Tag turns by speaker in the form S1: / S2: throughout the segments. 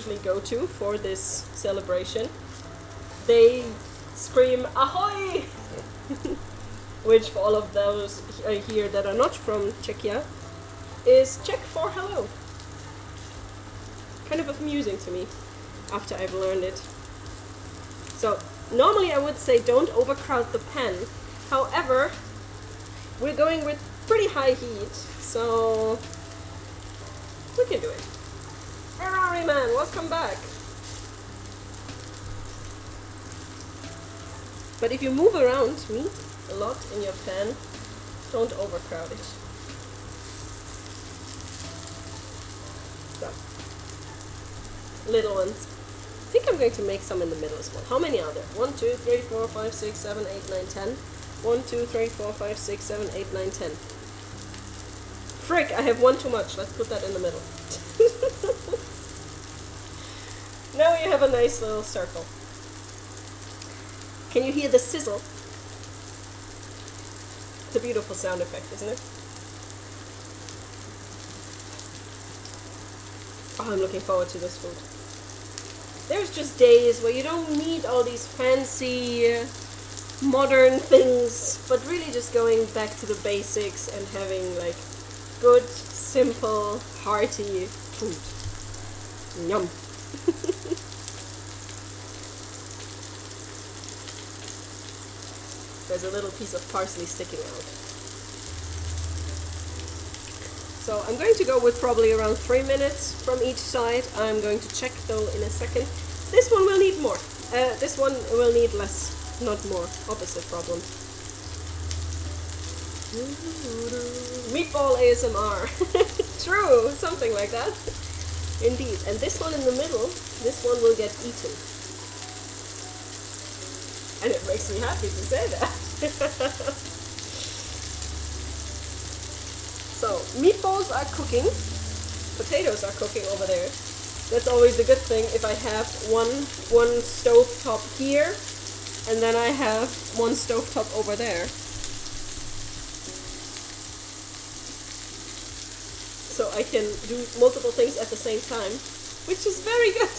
S1: usually go to for this celebration. They scream "Ahoy!" which for all of those here that are not from Czechia is Czech for hello. Kind of amusing to me after I've learned it. So normally I would say don't overcrowd the pan. However, we're going with pretty high heat, so we can do it. Ferrari man, welcome back. But if you move around meat a lot in your pan, don't overcrowd it. So, little ones. I think I'm going to make some in the middle as well. How many are there? 1, 2, 3, 4, 5, 6, 7, 8, 9, 10. 1, 2, 3, 4, 5, 6, 7, 8, 9, 10. Frick, I have one too much. Let's put that in the middle. Now you have a nice little circle. Can you hear the sizzle? It's a beautiful sound effect, isn't it? Oh, I'm looking forward to this food. There's just days where you don't need all these fancy modern things, but really just going back to the basics and having like good, simple, hearty food. Yum. There's a little piece of parsley sticking out. So I'm going to go with probably around 3 minutes from each side. I'm going to check though in a second. This one will need more. This one will need less, not more. Opposite problem. Meatball ASMR. True, something like that. Indeed. And this one in the middle, this one will get eaten. And it makes me happy to say that. So, meatballs are cooking. Potatoes are cooking over there. That's always a good thing if I have one stove top here and then I have one stove top over there. So I can do multiple things at the same time, which is very good.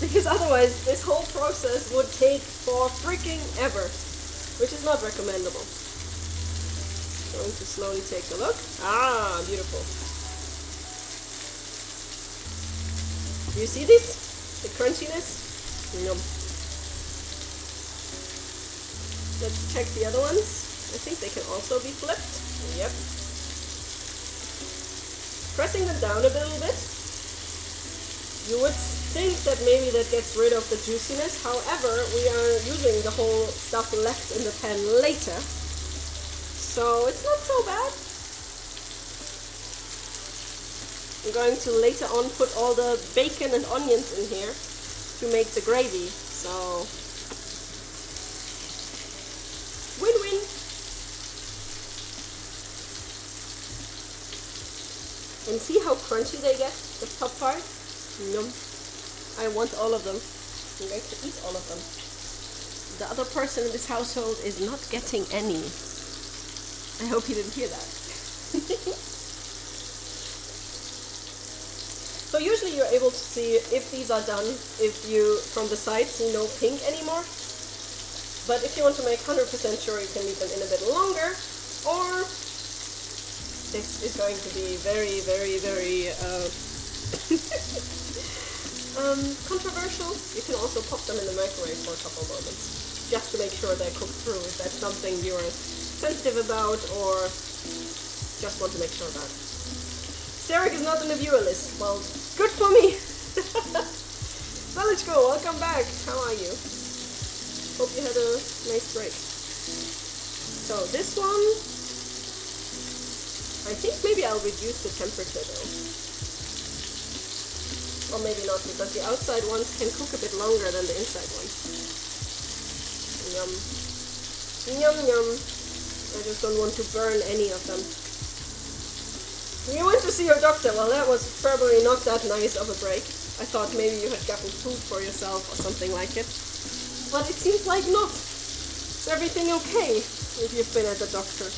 S1: Because otherwise this whole process would take for freaking ever, which is not recommendable. Going to slowly take a look. Ah, beautiful. Do you see this? The crunchiness? Yum. Let's check the other ones. I think they can also be flipped. Yep. Pressing them down a little bit. You would think that maybe that gets rid of the juiciness. However, we are using the whole stuff left in the pan later. So it's not so bad. I'm going to later on put all the bacon and onions in here to make the gravy. So win-win. And see how crunchy they get, the top part? Yum. I want all of them. I'm going to eat all of them. The other person in this household is not getting any. I hope you didn't hear that. So usually you're able to see if these are done, if you, from the side, see no pink anymore. But if you want to make 100% sure, you can leave them in a bit longer, or this is going to be very, very, very controversial. You can also pop them in the microwave for a couple moments, just to make sure they're cooked through, if that's something you're sensitive about or just want to make sure about. Derek is not on the viewer list. Well, good for me. Salichko, welcome back. How are you? Hope you had a nice break. So this one, I think maybe I'll reduce the temperature though. Or maybe not, because the outside ones can cook a bit longer than the inside ones. Yum. Yum yum. I just don't want to burn any of them. You went to see your doctor. Well, that was probably not that nice of a break. I thought maybe you had gotten food for yourself or something like it. But it seems like not. Is everything okay if you've been at the doctor?